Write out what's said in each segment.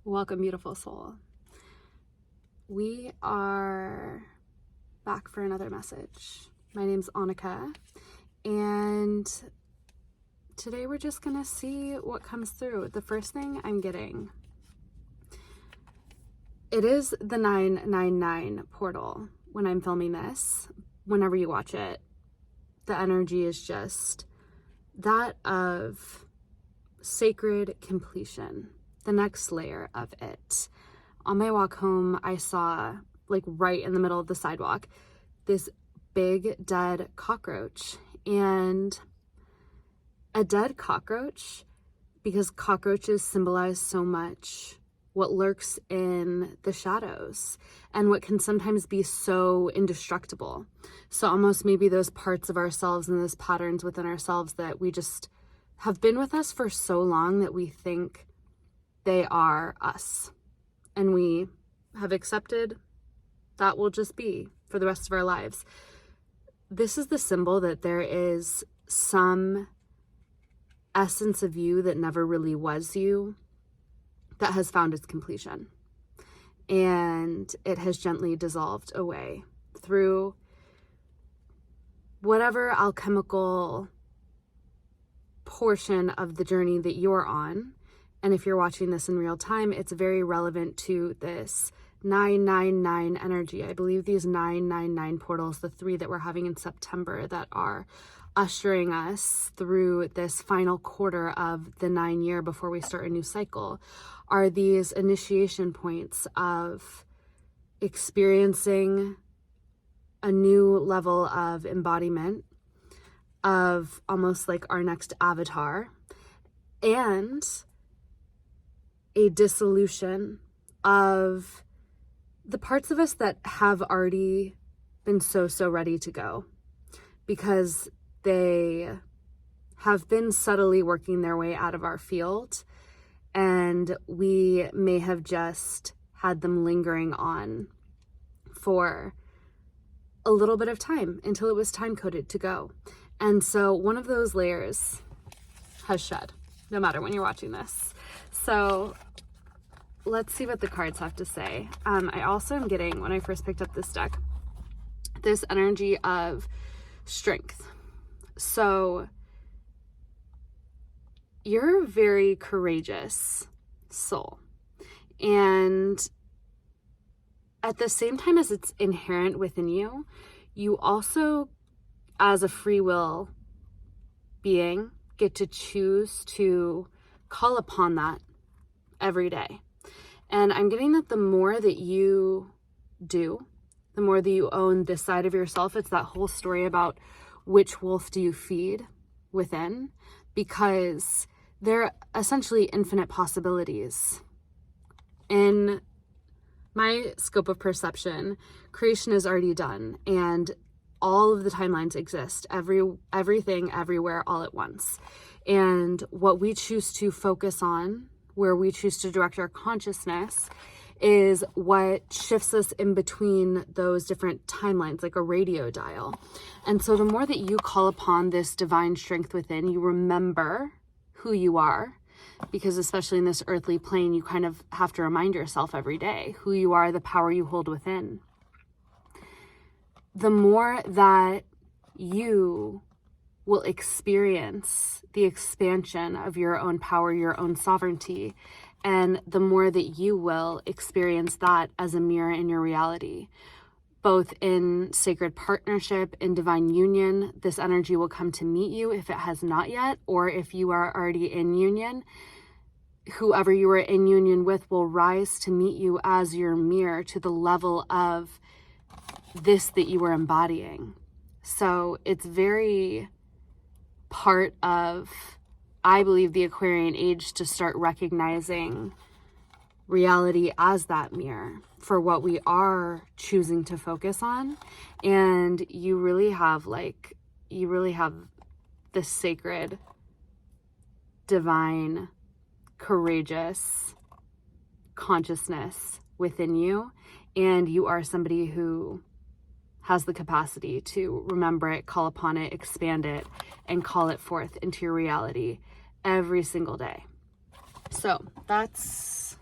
Welcome, beautiful soul. We are back for another message. My name's Annika, and today we're just gonna see what comes through. The first thing I'm getting, it is the 999 portal when I'm filming this. Whenever you watch it, the energy is just that of sacred completion, the next layer of it. On my walk home, I saw, like right in the middle of the sidewalk, this big dead cockroach. And a dead cockroach, because cockroaches symbolize so much what lurks in the shadows and what can sometimes be so indestructible. So almost maybe those parts of ourselves and those patterns within ourselves that we just have been with us for so long that we think they are us. And we have accepted that will just be for the rest of our lives. This is the symbol that there is some essence of you that never really was you that has found its completion. And it has gently dissolved away through whatever alchemical portion of the journey that you're on. And if you're watching this in real time, it's very relevant to this 999 energy. I believe these 999 portals, the 3 that we're having in September that are ushering us through this final quarter of the 9 year before we start a new cycle, are these initiation points of experiencing a new level of embodiment of almost like our next avatar, and a dissolution of the parts of us that have already been so ready to go, because they have been subtly working their way out of our field, and we may have just had them lingering on for a little bit of time until it was time coded to go. And so one of those layers has shed, no matter when you're watching this. So let's see what the cards have to say. I also am getting, when I first picked up this deck, this energy of strength. So you're a very courageous soul. And at the same time as it's inherent within you, you also, as a free will being, get to choose to call upon that every day. And I'm getting that the more that you do, the more that you own this side of yourself. It's that whole story about which wolf do you feed within, because there are essentially infinite possibilities. In my scope of perception, creation is already done, and all of the timelines exist, everything, everywhere, all at once. And what we choose to focus on, where we choose to direct our consciousness, is what shifts us in between those different timelines, like a radio dial. And so the more that you call upon this divine strength within, you remember who you are, because especially in this earthly plane, you kind of have to remind yourself every day who you are, the power you hold within. The more that you will experience the expansion of your own power, your own sovereignty, and the more that you will experience that as a mirror in your reality, both in sacred partnership, in divine union, this energy will come to meet you if it has not yet, or if you are already in union, whoever you are in union with will rise to meet you as your mirror to the level of this that you are embodying. So it's very part of, I believe, the Aquarian age to start recognizing reality as that mirror for what we are choosing to focus on. And you really have this sacred, divine, courageous consciousness within you. And you are somebody who has the capacity to remember it, call upon it, expand it, and call it forth into your reality every single day. So that's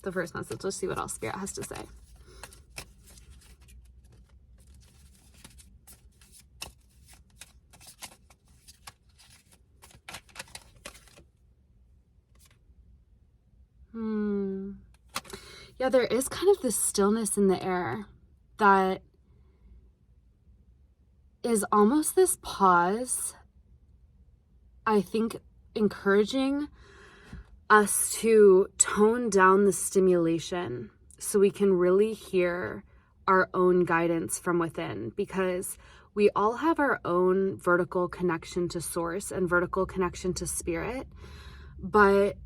the first message. Let's see what else Spirit has to say. Yeah, there is kind of this stillness in the air that is almost this pause, I think, encouraging us to tone down the stimulation so we can really hear our own guidance from within, because we all have our own vertical connection to source and vertical connection to spirit, but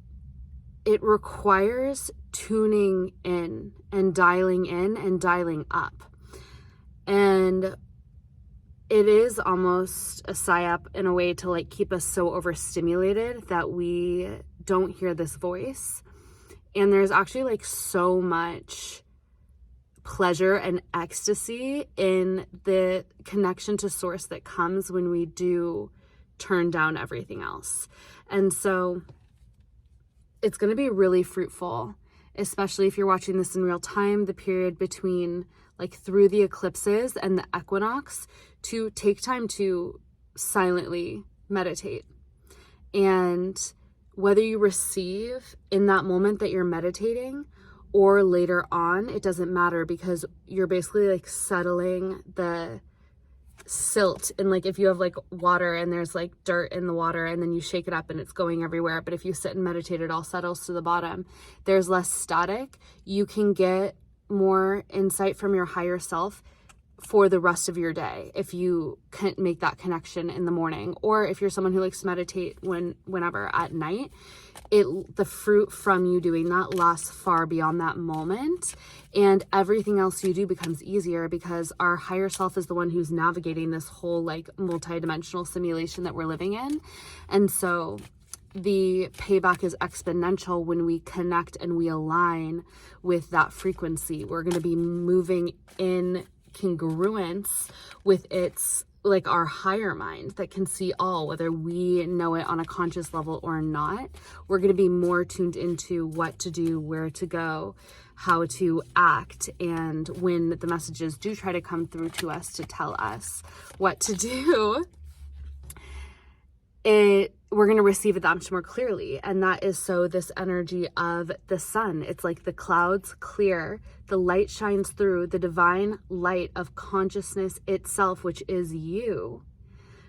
it requires tuning in and dialing up. And it is almost a psyop in a way to like keep us so overstimulated that we don't hear this voice. And there's actually like so much pleasure and ecstasy in the connection to source that comes when we do turn down everything else. And so it's going to be really fruitful, especially if you're watching this in real time, the period between like through the eclipses and the equinox, to take time to silently meditate. And whether you receive in that moment that you're meditating or later on, it doesn't matter, because you're basically like settling the silt. And like if you have like water and there's like dirt in the water and then you shake it up and it's going everywhere, but if you sit and meditate, it all settles to the bottom. There's less static. You can get more insight from your higher self for the rest of your day if you can make that connection in the morning, or if you're someone who likes to meditate whenever at night, the fruit from you doing that lasts far beyond that moment, and everything else you do becomes easier, because our higher self is the one who's navigating this whole like multidimensional simulation that we're living in. And so the payback is exponential when we connect and we align with that frequency. We're going to be moving in congruence with its like our higher mind that can see all, whether we know it on a conscious level or not. We're going to be more tuned into what to do, where to go, how to act, and when the messages do try to come through to us to tell us what to do, we're going to receive it that much more clearly. And that is so this energy of the sun. It's like the clouds clear, the light shines through, the divine light of consciousness itself, which is you,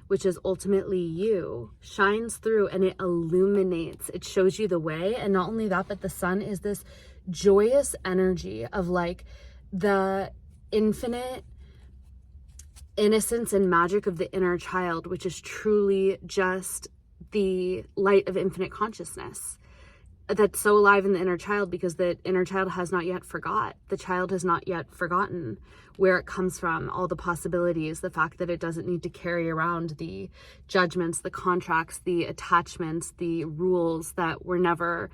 which is ultimately you, shines through and it illuminates. It shows you the way. And not only that, but the sun is this joyous energy of like the infinite innocence and magic of the inner child, which is truly just the light of infinite consciousness that's so alive in the inner child, because the inner child has not yet forgot. The child has not yet forgotten where it comes from, all the possibilities, the fact that it doesn't need to carry around the judgments, the contracts, the attachments, the rules that were never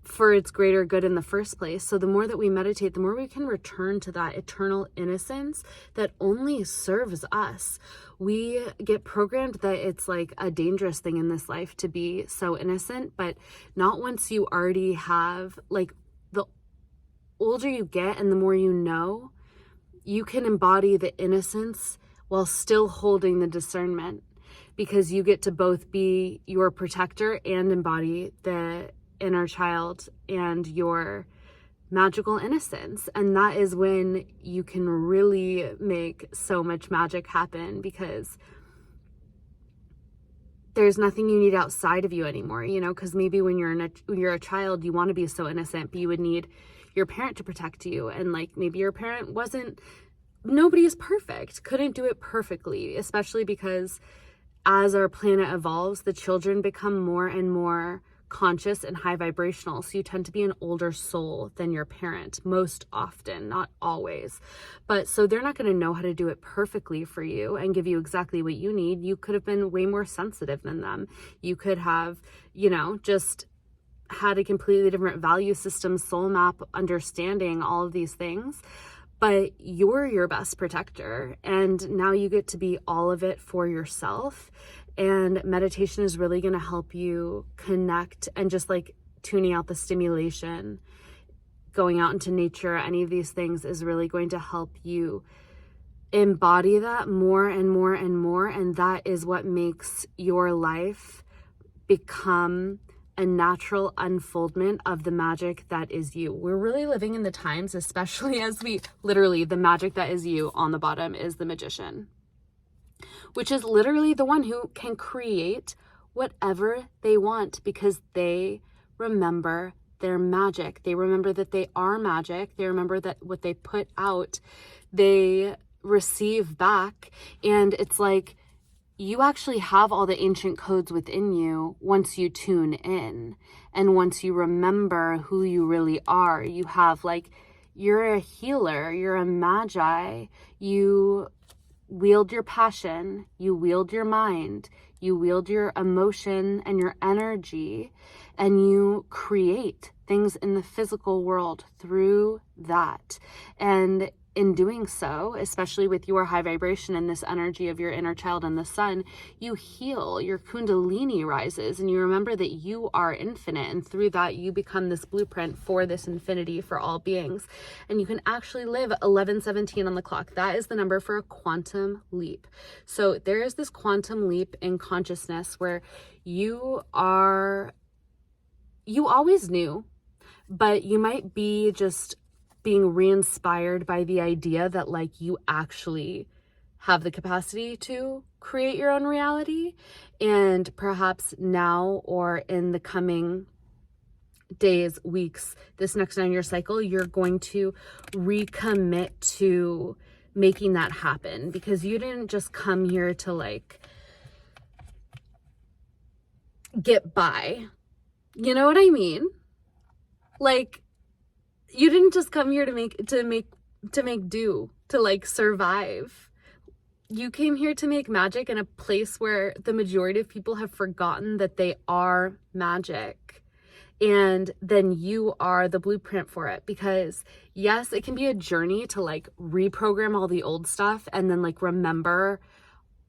for its greater good in the first place. So the more that we meditate, the more we can return to that eternal innocence that only serves us. We get programmed that it's like a dangerous thing in this life to be so innocent, but not once you already have, like, the older you get and the more you know, you can embody the innocence while still holding the discernment, because you get to both be your protector and embody the inner child and your magical innocence. And that is when you can really make so much magic happen, because there's nothing you need outside of you anymore, you know, because maybe when you're a child, you want to be so innocent, but you would need your parent to protect you. And like maybe your parent nobody is perfect, couldn't do it perfectly, especially because as our planet evolves, the children become more and more conscious and high vibrational. So you tend to be an older soul than your parent most often, not always. But so they're not going to know how to do it perfectly for you and give you exactly what you need. You could have been way more sensitive than them. You could have, you know, just had a completely different value system, soul map, understanding, all of these things. But you're your best protector. And now you get to be all of it for yourself. And meditation is really going to help you connect, and just like tuning out the stimulation going out into nature, any of these things is really going to help you embody that more and more and more. And that is what makes your life become a natural unfoldment of the magic that is you. We're really living in the times, especially as the magic that is you on the bottom is the magician, which is literally the one who can create whatever they want because they remember their magic. They remember that they are magic. They remember that what they put out, they receive back. And it's like you actually have all the ancient codes within you once you tune in and once you remember who you really are. You have like, you're a healer, you're a magi, you wield your passion, you wield your mind, you wield your emotion and your energy, and you create things in the physical world through that. And in doing so, especially with your high vibration and this energy of your inner child and the sun, you heal, your kundalini rises, and you remember that you are infinite. And through that, you become this blueprint for this infinity for all beings. And you can actually live 1117 on the clock. That is the number for a quantum leap. So there is this quantum leap in consciousness where you always knew, but you might be just being re-inspired by the idea that like you actually have the capacity to create your own reality. And perhaps now or in the coming days, weeks, this next 9-year cycle, you're going to recommit to making that happen, because you didn't just come here to like get by. You know what I mean? Like, you didn't just come here to make do, to like survive. You came here to make magic in a place where the majority of people have forgotten that they are magic. And then you are the blueprint for it, because yes, it can be a journey to like reprogram all the old stuff and then like remember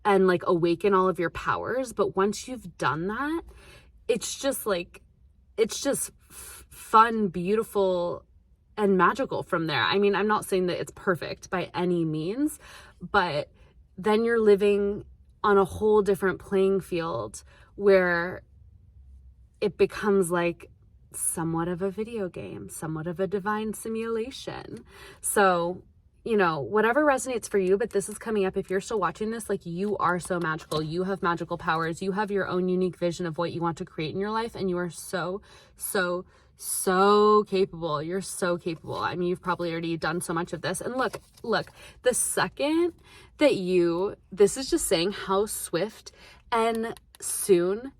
and like awaken all of your powers. But once you've done that, it's just fun, beautiful, and magical from there. I mean, I'm not saying that it's perfect by any means, but then you're living on a whole different playing field where it becomes like somewhat of a video game, somewhat of a divine simulation. So, you know, whatever resonates for you, but this is coming up. If you're still watching this, like, you are so magical. You have magical powers. You have your own unique vision of what you want to create in your life. And you are so capable. You're so capable. I mean, you've probably already done so much of this. And look, the second that this is just saying how swift and soon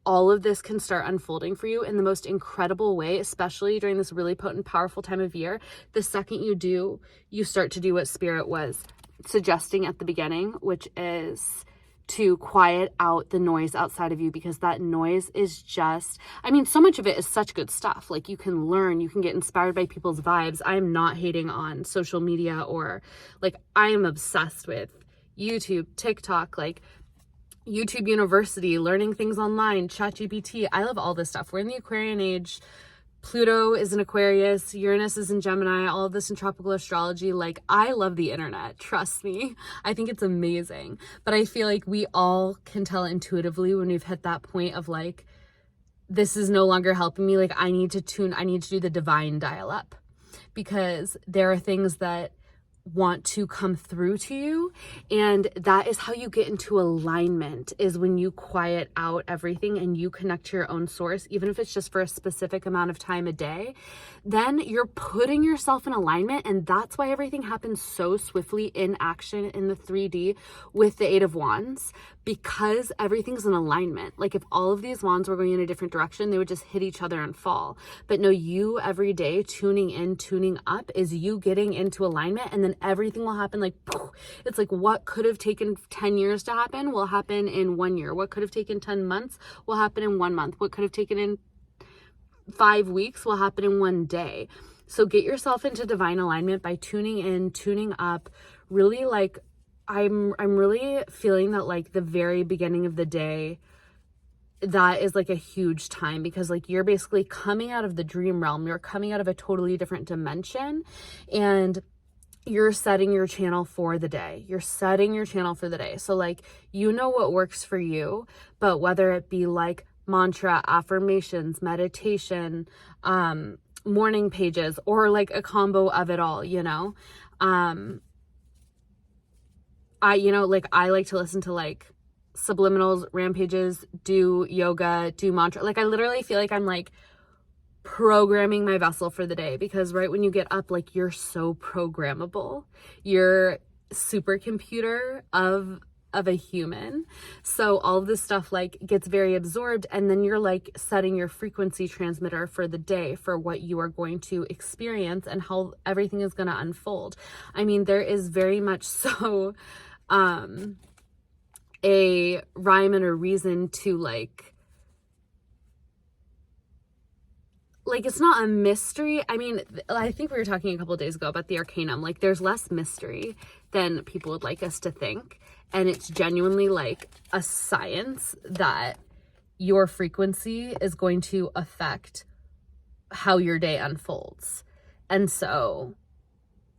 all of this can start unfolding for you in the most incredible way, especially during this really potent, powerful time of year. The second you start to do what Spirit was suggesting at the beginning, which is to quiet out the noise outside of you, because that noise is just, I mean, so much of it is such good stuff. Like, you can learn, you can get inspired by people's vibes. I am not hating on social media, or like, I am obsessed with YouTube, TikTok, like YouTube University, learning things online, ChatGPT. I love all this stuff. We're in the Aquarian age. Pluto is in Aquarius, Uranus is in Gemini, all of this in tropical astrology. Like, I love the internet, trust me. I think it's amazing. But I feel like we all can tell intuitively when we've hit that point of like, this is no longer helping me. Like, I need to do the divine dial up, because there are things that want to come through to you, and that is how you get into alignment, is when you quiet out everything and you connect to your own source, even if it's just for a specific amount of time a day. Then you're putting yourself in alignment, and that's why everything happens so swiftly in action in the 3D with the 8 of Wands, because everything's in alignment. Like, if all of these wands were going in a different direction, they would just hit each other and fall. But no, you every day tuning in, tuning up, is you getting into alignment, and then everything will happen like poof. It's like what could have taken 10 years to happen will happen in 1 year. What could have taken 10 months will happen in 1 month. What could have taken in 5 weeks will happen in 1 day. So get yourself into divine alignment by tuning in, tuning up. Really, like, I'm really feeling that like the very beginning of the day, that is like a huge time, because like you're basically coming out of the dream realm, you're coming out of a totally different dimension, and you're setting your channel for the day. You're setting your channel for the day. So like, you know what works for you, but whether it be like mantra, affirmations, meditation, morning pages, or like a combo of it all, you know, I like to listen to like subliminals, rampages, do yoga, do mantra. Like I literally feel like I'm like programming my vessel for the day, because right when you get up, like you're so programmable. You're supercomputer of a human. So all of this stuff like gets very absorbed, and then you're like setting your frequency transmitter for the day, for what you are going to experience and how everything is going to unfold. I mean, there is very much so a rhyme and a reason to like it's not a mystery. I mean, I think we were talking a couple of days ago about the Arcanum. Like there's less mystery than people would like us to think. And it's genuinely like a science that your frequency is going to affect how your day unfolds. And so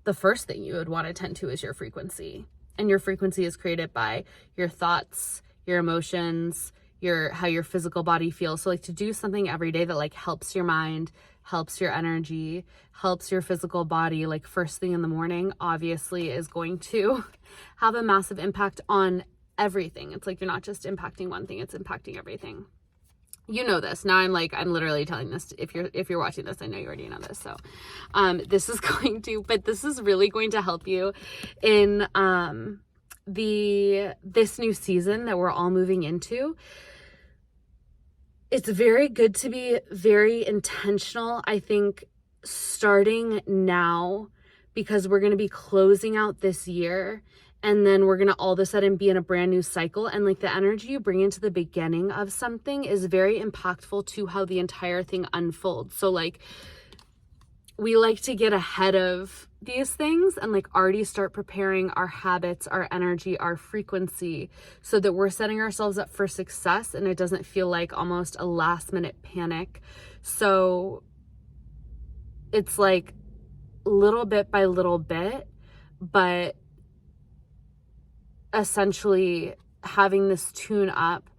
the first thing you would want to tend to is your frequency. And your frequency is created by your thoughts, your emotions, how your physical body feels. So like to do something every day that like helps your mind, helps your energy, helps your physical body, like first thing in the morning, obviously is going to have a massive impact on everything. It's like you're not just impacting one thing, it's impacting everything. You know this. Now I'm literally telling this. If you're watching this, I know you already know this. So this is really going to help you in this new season that we're all moving into. It's very good to be very intentional, I think, starting now, because we're going to be closing out this year, and then we're going to all of a sudden be in a brand new cycle. And like the energy you bring into the beginning of something is very impactful to how the entire thing unfolds. So like we like to get ahead of these things and like already start preparing our habits, our energy, our frequency, so that we're setting ourselves up for success and it doesn't feel like almost a last minute panic. So it's like little bit by little bit, but essentially having this tune up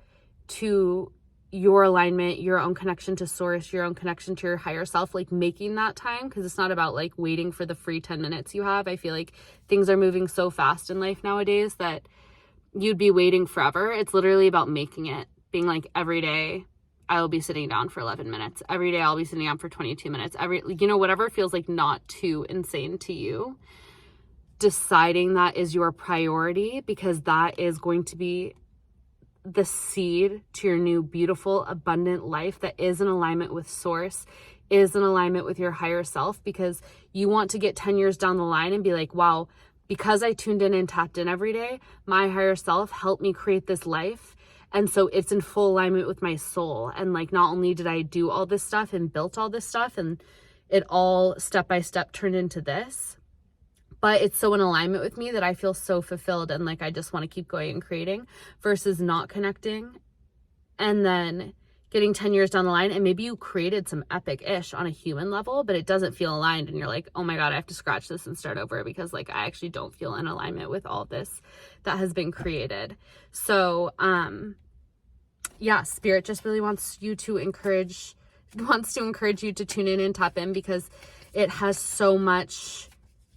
to your alignment, your own connection to source, your own connection to your higher self, like making that time, because it's not about like waiting for the free 10 minutes you have. I feel like things are moving so fast in life nowadays that you'd be waiting forever. It's literally about making it, being like every day I will be sitting down for 11 minutes. Every day I'll be sitting down for 22 minutes. Whatever feels like not too insane to you, deciding that is your priority, because that is going to be the seed to your new beautiful abundant life that is in alignment with source, is in alignment with your higher self, because you want to get 10 years down the line and be like, wow, because I tuned in and tapped in every day, my higher self helped me create this life, and so it's in full alignment with my soul. And like not only did I do all this stuff and built all this stuff and it all step by step turned into this, but it's so in alignment with me that I feel so fulfilled and like I just want to keep going and creating, versus not connecting and then getting 10 years down the line and maybe you created some epic-ish on a human level, but it doesn't feel aligned and you're like, oh my God, I have to scratch this and start over because like I actually don't feel in alignment with all this that has been created. So Spirit just really wants to encourage you to tune in and tap in, because it has so much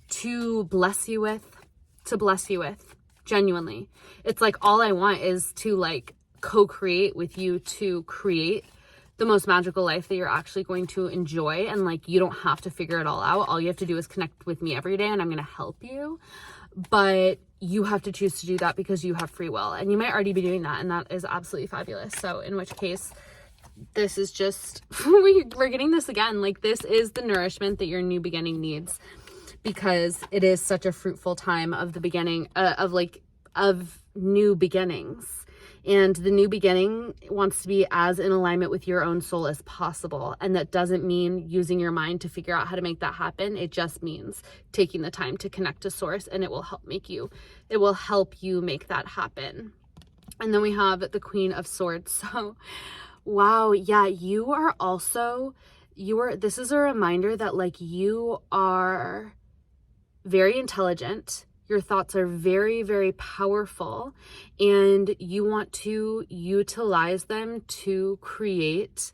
to bless you with, genuinely. It's like all I want is to like co-create with you to create the most magical life that you're actually going to enjoy. And like you don't have to figure it all out. All you have to do is connect with me every day and I'm going to help you. But you have to choose to do that because you have free will, and you might already be doing that, and that is absolutely fabulous. So in which case, this is just we're getting this again. Like this is the nourishment that your new beginning needs, because it is such a fruitful time of the beginning of new beginnings. And the new beginning wants to be as in alignment with your own soul as possible. And that doesn't mean using your mind to figure out how to make that happen. It just means taking the time to connect to source, and it will help you make that happen. And then we have the Queen of Swords. So, wow, yeah, you are also, this is a reminder that like you are very intelligent. Your thoughts are very, very powerful, and you want to utilize them to create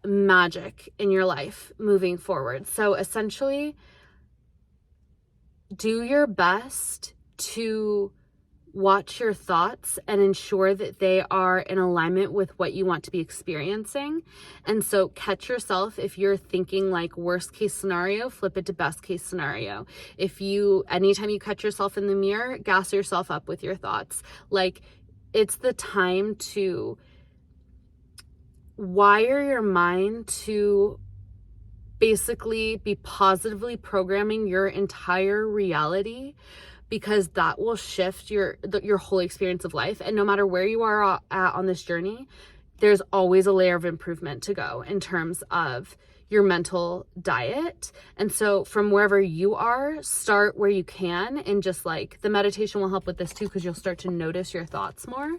magic in your life moving forward. So essentially, do your best to watch your thoughts and ensure that they are in alignment with what you want to be experiencing. And so catch yourself if you're thinking like worst case scenario, flip it to best case scenario. Anytime you catch yourself in the mirror, gas yourself up with your thoughts. Like, it's the time to wire your mind to basically be positively programming your entire reality, because that will shift your whole experience of life. And no matter where you are at on this journey, there's always a layer of improvement to go in terms of your mental diet. And so from wherever you are, start where you can, and just like the meditation will help with this too, because you'll start to notice your thoughts more.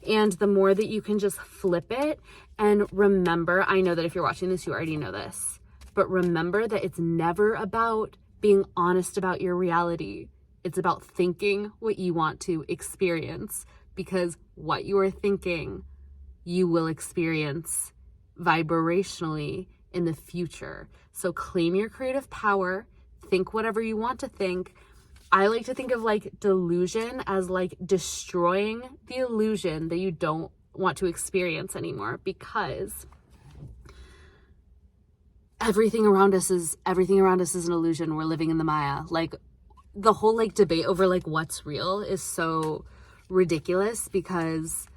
And the more that you can just flip it and remember, I know that if you're watching this, you already know this, but remember that it's never about being honest about your reality. It's about thinking what you want to experience, because what you are thinking, you will experience vibrationally in the future. So claim your creative power, think whatever you want to think. I like to think of like delusion as like destroying the illusion that you don't want to experience anymore, because everything around us is an illusion. We're living in the Maya. Like, the whole like debate over like what's real is so ridiculous, because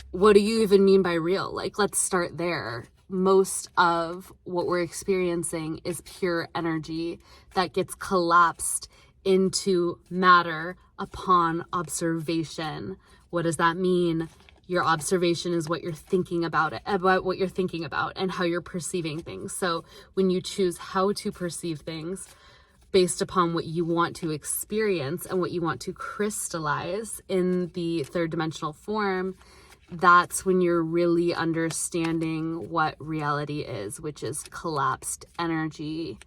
what do you even mean by real? Like, let's start there. Most of what we're experiencing is pure energy that gets collapsed into matter upon observation. What does that mean? Your observation is what you're thinking about and how you're perceiving things. So when you choose how to perceive things based upon what you want to experience and what you want to crystallize in the third dimensional form, that's when you're really understanding what reality is, which is collapsed energy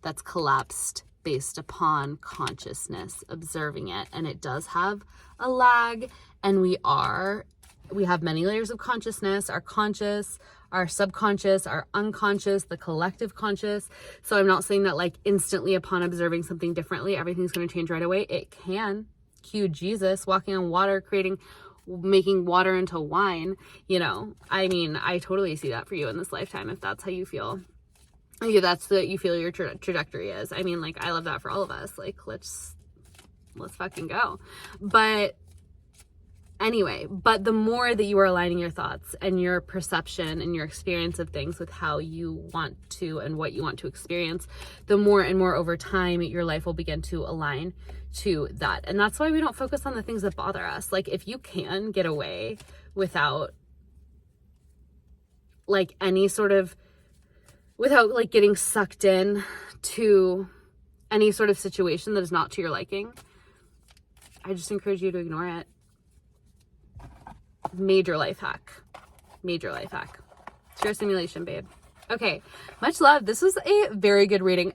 that's collapsed based upon consciousness, observing it. And it does have a lag, and we have many layers of consciousness: our conscious, our subconscious, our unconscious, the collective conscious. So I'm not saying that like instantly upon observing something differently, everything's going to change right away. It can. Cue Jesus walking on water, making water into wine. I mean, I totally see that for you in this lifetime, if that's how you feel. Yeah, that's what you feel your trajectory is. I mean, like, I love that for all of us. Like, let's fucking go. But anyway, but the more that you are aligning your thoughts and your perception and your experience of things with how you want to and what you want to experience, the more and more over time your life will begin to align to that. And that's why we don't focus on the things that bother us. Like, if you can get away without like without like getting sucked in to any sort of situation that is not to your liking, I just encourage you to ignore it. Major life hack. It's your simulation, babe. Okay, much love. This was a very good reading.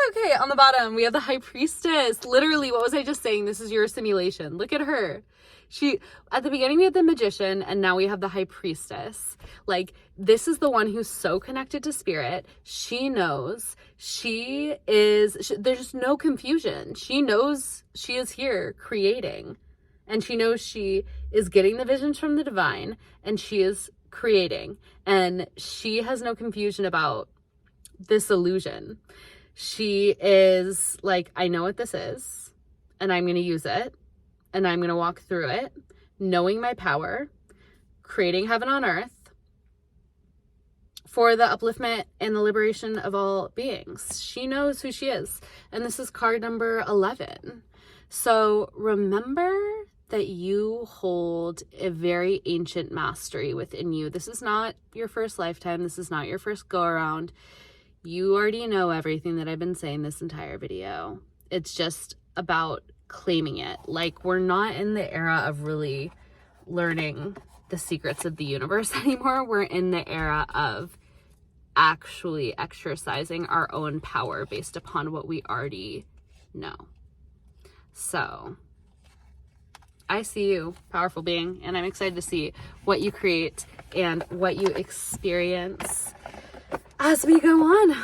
Okay, on the bottom we have the High Priestess. Literally, what was I just saying? This is your simulation. Look at her. At the beginning we had the Magician, and now we have the High Priestess. Like, this is the one who's so connected to spirit. She knows there's no confusion. She knows she is here creating, and she knows she is getting the visions from the divine, and she is creating, and she has no confusion about this illusion. She is like, I know what this is, and I'm going to use it, and I'm going to walk through it, knowing my power, creating heaven on earth for the upliftment and the liberation of all beings. She knows who she is. And this is card number 11. So remember that you hold a very ancient mastery within you. This is not your first lifetime. This is not your first go around. You already know everything that I've been saying this entire video. It's just about claiming it. Like, we're not in the era of really learning the secrets of the universe anymore. We're in the era of actually exercising our own power based upon what we already know. So I see you, powerful being, and I'm excited to see what you create and what you experience as we go on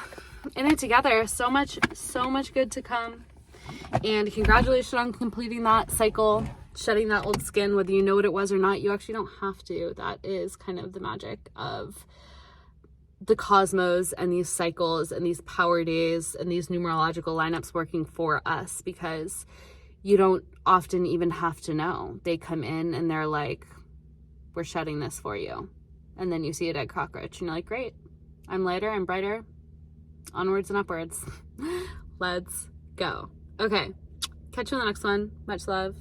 in it together. So much good to come. And congratulations on completing that cycle, shedding that old skin, whether you know what it was or not. You actually don't have to. That is kind of the magic of the cosmos and these cycles and these power days and these numerological lineups working for us, because you don't often even have to know. They come in and they're like, we're shedding this for you. And then you see a dead cockroach and you're like, great, I'm lighter, I'm brighter, onwards and upwards. Let's go. Okay, catch you on the next one. Much love.